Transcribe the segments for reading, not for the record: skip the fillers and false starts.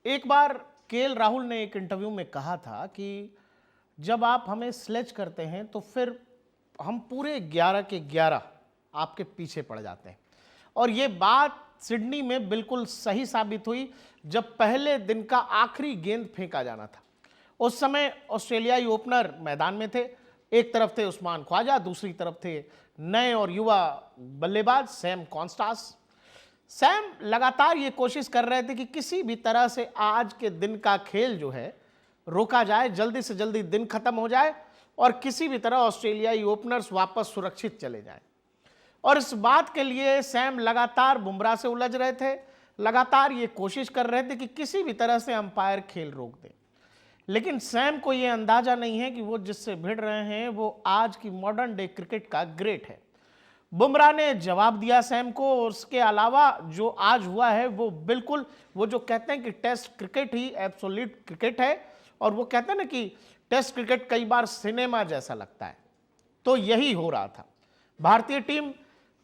एक बार केएल राहुल ने एक इंटरव्यू में कहा था कि जब आप हमें स्लेज करते हैं तो फिर हम पूरे 11 के 11 आपके पीछे पड़ जाते हैं। और ये बात सिडनी में बिल्कुल सही साबित हुई जब पहले दिन का आखिरी गेंद फेंका जाना था। उस समय ऑस्ट्रेलियाई ओपनर मैदान में थे। एक तरफ थे उस्मान ख्वाजा, दूसरी तरफ थे नए और युवा बल्लेबाज सैम कॉन्स्टास। सैम लगातार ये कोशिश कर रहे थे कि किसी भी तरह से आज के दिन का खेल जो है रोका जाए, जल्दी से जल्दी दिन खत्म हो जाए और किसी भी तरह ऑस्ट्रेलियाई ओपनर्स वापस सुरक्षित चले जाएं। और इस बात के लिए सैम लगातार बुमराह से उलझ रहे थे, लगातार ये कोशिश कर रहे थे कि किसी भी तरह से अंपायर खेल रोक दे। लेकिन सैम को ये अंदाजा नहीं है कि वो जिससे भिड़ रहे हैं वो आज की मॉडर्न डे क्रिकेट का ग्रेट है। बुमराह ने जवाब दिया सैम को। उसके अलावा जो आज हुआ है वो बिल्कुल, वो जो कहते हैं कि टेस्ट क्रिकेट ही एब्सोल्यूट क्रिकेट है, और वो कहते हैं ना कि टेस्ट क्रिकेट कई बार सिनेमा जैसा लगता है, तो यही हो रहा था। भारतीय टीम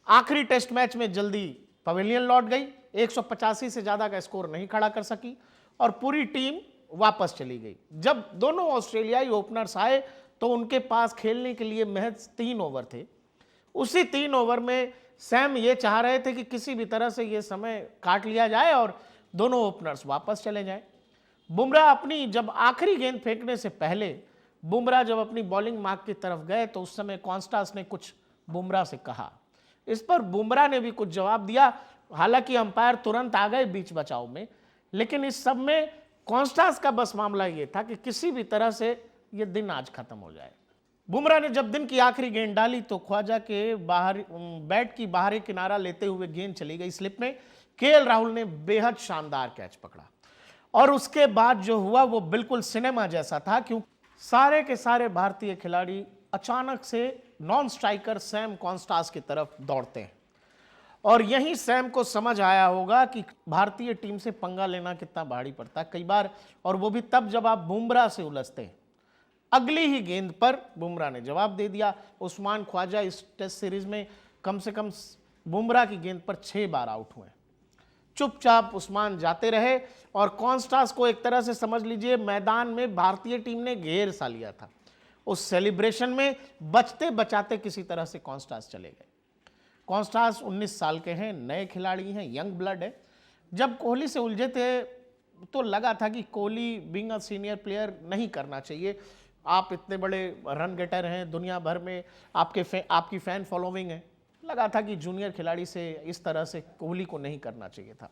आखिरी टेस्ट मैच में जल्दी पवेलियन लौट गई, 185 से ज्यादा का स्कोर नहीं खड़ा कर सकी और पूरी टीम वापस चली गई। जब दोनों ऑस्ट्रेलियाई ओपनर्स आए तो उनके पास खेलने के लिए महज 3 ओवर थे। उसी 3 ओवर में सैम ये चाह रहे थे कि किसी भी तरह से ये समय काट लिया जाए और दोनों ओपनर्स वापस चले जाएं। बुमराह अपनी जब आखिरी गेंद फेंकने से पहले बुमराह जब अपनी बॉलिंग मार्क की तरफ गए तो उस समय कॉन्स्टास ने कुछ बुमराह से कहा। इस पर बुमराह ने भी कुछ जवाब दिया। हालांकि अंपायर तुरंत आ गए बीच बचाव में, लेकिन इस सब में कॉन्स्टास का बस मामला ये था कि किसी भी तरह से ये दिन आज खत्म हो जाए। बुमराह ने जब दिन की आखिरी गेंद डाली तो ख्वाजा के बाहर बैट की बाहरी किनारा लेते हुए गेंद चली गई स्लिप में। केएल राहुल ने बेहद शानदार कैच पकड़ा और उसके बाद जो हुआ वो बिल्कुल सिनेमा जैसा था, क्योंकि सारे के सारे भारतीय खिलाड़ी अचानक से नॉन स्ट्राइकर सैम कॉन्स्टास की तरफ दौड़ते हैं और यहीं सैम को समझ आया होगा कि भारतीय टीम से पंगा लेना कितना भारी पड़ता है कई बार, और वो भी तब जब आप बुमराह से उलझते हैं। अगली ही गेंद पर बुमराह ने जवाब दे दिया। उस्मान ख्वाजा इस टेस्ट सीरीज में कम से कम बुमराह की गेंद पर 6 बार आउट हुए। चुपचाप उस्मान जाते रहे और कॉन्स्टास को एक तरह से समझ लीजिए मैदान में भारतीय टीम ने घेर सा लिया था। उस सेलिब्रेशन में बचते बचाते किसी तरह से कॉन्स्टास चले गए। कॉन्स्टास 19 साल के हैं, नए खिलाड़ी हैं, यंग ब्लड है। जब कोहली से उलझे थे तो लगा था कि Kohli being a senior player नहीं करना चाहिए। आप इतने बड़े रन गेटर हैं, दुनिया भर में आपकी फैन फॉलोइंग है, लगा था कि जूनियर खिलाड़ी से इस तरह से कोहली को नहीं करना चाहिए था।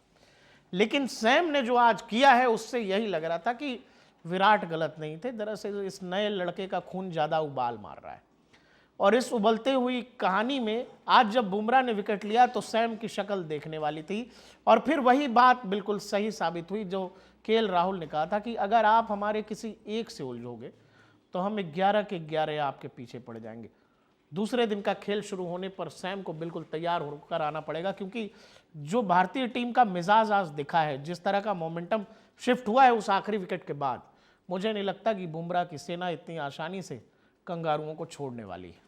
लेकिन सैम ने जो आज किया है उससे यही लग रहा था कि विराट गलत नहीं थे। दरअसल इस नए लड़के का खून ज़्यादा उबाल मार रहा है और इस उबलते हुई कहानी में आज जब बुमराह ने विकेट लिया तो सैम की शक्ल देखने वाली थी। और फिर वही बात बिल्कुल सही साबित हुई जो केएल राहुल ने कहा था कि अगर आप हमारे किसी एक से उलझोगे तो हम 11 के 11 आपके पीछे पड़ जाएंगे। दूसरे दिन का खेल शुरू होने पर सैम को बिल्कुल तैयार होकर आना पड़ेगा, क्योंकि जो भारतीय टीम का मिजाज आज दिखा है, जिस तरह का मोमेंटम शिफ्ट हुआ है उस आखिरी विकेट के बाद, मुझे नहीं लगता कि बुमराह की सेना इतनी आसानी से कंगारुओं को छोड़ने वाली है।